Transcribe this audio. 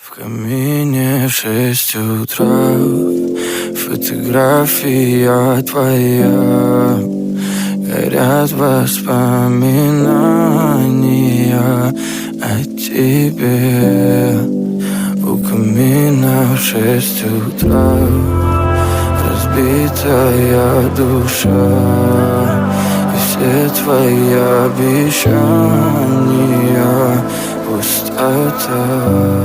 В камине в 6 утра, фотография твоя, горят воспоминания о тебе. У камина в 6 утра, разбитая душа, и все твои обещания пустота.